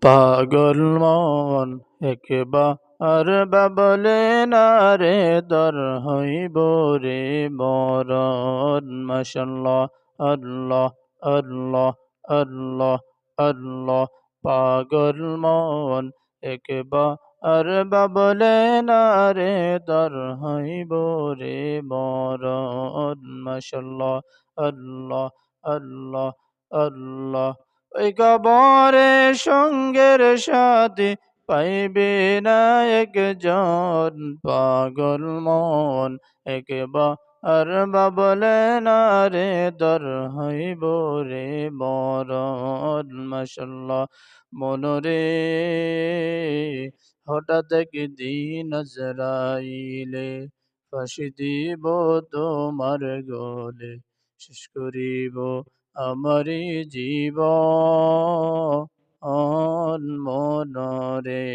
পাগল মন একবার বাবলে না রে দর হইব রে মরণ মাশাল্লাহ আল্লাহ আল্লাহ আল্লাহ আল্লাহ পাগল মন একবার বাবলে না রে দর হইব রে মরণ মাশাল্লাহ আল্লাহ আল্লাহ আল্লাহ ওই কবরে সঙ্গের সাথী পাইবে না একজন পাগল মন একবার বাবলে না রে দর হইব রে মরণ মাশাল্লাহ মনরে হঠাৎ একদিন আজরাইলে ফাঁসি দিব তোমার গলে শেষ করিব আমারি জীবন মনরে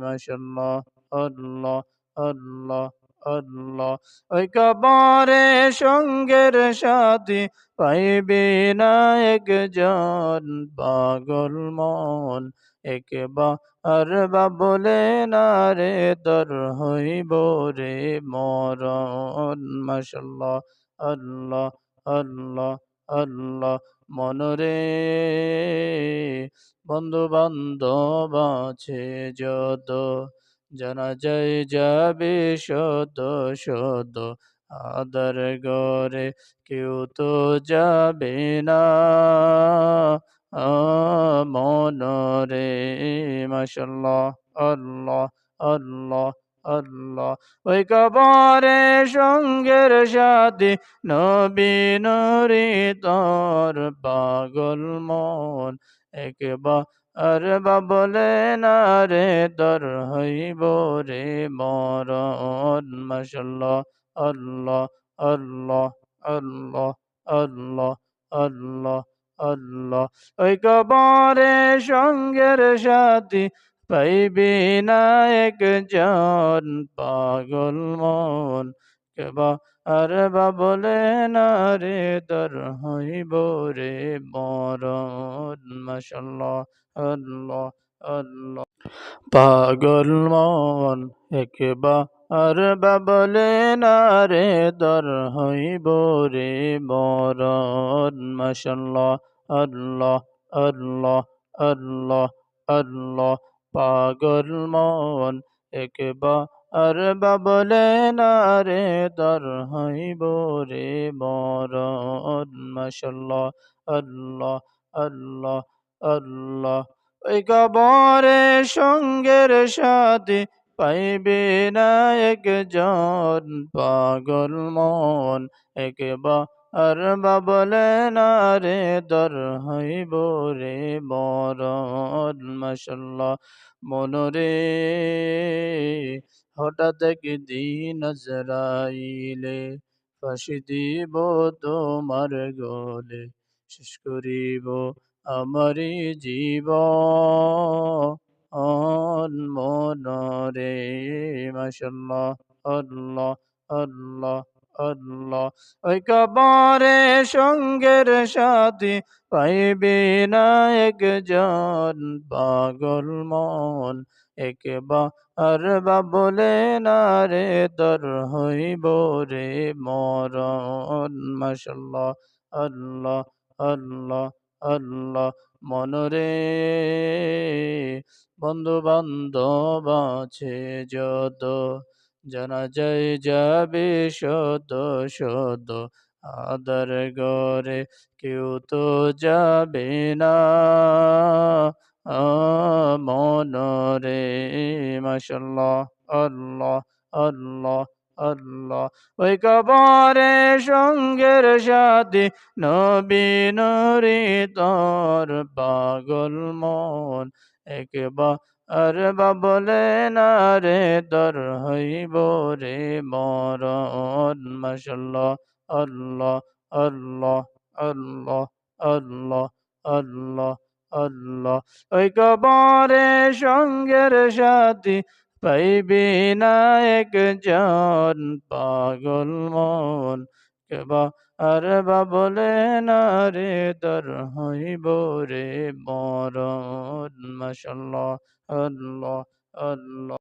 মাশাল্লাহ আল্লাহ আল্লাহ আল্লাহ ওই কবরে সঙ্গের সাথী পাইবে না একজন পাগল মন একবার বাবলে না রে দর হইব রে মরণ মাশাল্লাহ আল্লাহ আল্লাহ আল্লাহ মনরে বন্ধু বান্ধব আছে যত জানা যায় যাবে শত শত আদার গরে কেউ তো যাবে না মনরে মাশাল্লাহ আল্লাহ আল্লাহ আল্লাহ ওই কবরে সঙ্গের সাথী নবী নুরি তোর পাগল মন একবার বাবলে না রে দর হইব রে মরণ মাশাল্লাহ আল্লাহ আল্লাহ আল্লাহ আল্লাহ আল্লাহ আল্লাহ ওই কবরে সঙ্গের সাথী পাইবি না একজন পাগল মন আর বাবলে না রে দর হইব রে মরণ মাশাল্লাহ আল্লাহ আল্লাহ পাগল মন একবার বাবলে না রে দর হইব রে মরণ মাশাল্লাহ আল্লাহ আল্লাহ আল্লাহ আল্লাহ পাগল মন একবার বাবলে না রে দর হইব রে মরণ মাশাল্লাহ আল্লাহ আল্লাহ আল্লাহ ওই কবরে সঙ্গের সাথী পাইবে না একজন পাগল মন একবার বাবলে না রে দর হইব রে মরণ মাশাল্লাহ মনরে হঠাৎ একদিন আজরাইলে ফাঁসি দিব তোমার গলে শেষ করিব আমারি জীবন মনরে মাশাল্লাহ আল্লাহ আল্লাহ আল্লাহ ওই কবরে সঙ্গের সাথী পাইবে না একজন পাগল মন একবার বাবলে না রে দর হইব রে মরণ মাশাল্লাহ আল্লাহ আল্লাহ আল্লাহ মনরে বন্ধু বান্ধব আছে যত জানা যায় যাবে শত শত আদার গরে কেউ তো যাবে না মনরে মাশাল্লাহ আল্লাহ আল্লাহ আল্লাহ ওই কবরে সঙ্গের সাথী নবী নুরি তোর পাগল মন একবার বাবলে না রে দর হইব রে মরণ মাশাল্লাহ আল্লাহ আল্লাহ আল্লাহ আল্লাহ আল্লাহ আল্লাহ ওই কবরে সঙ্গের সাথী পাইবি না একজন পাগল মন আর বাবলে না রে দর হইব রে মরণ মাশাআল্লাহ আল্লাহ আল্লাহ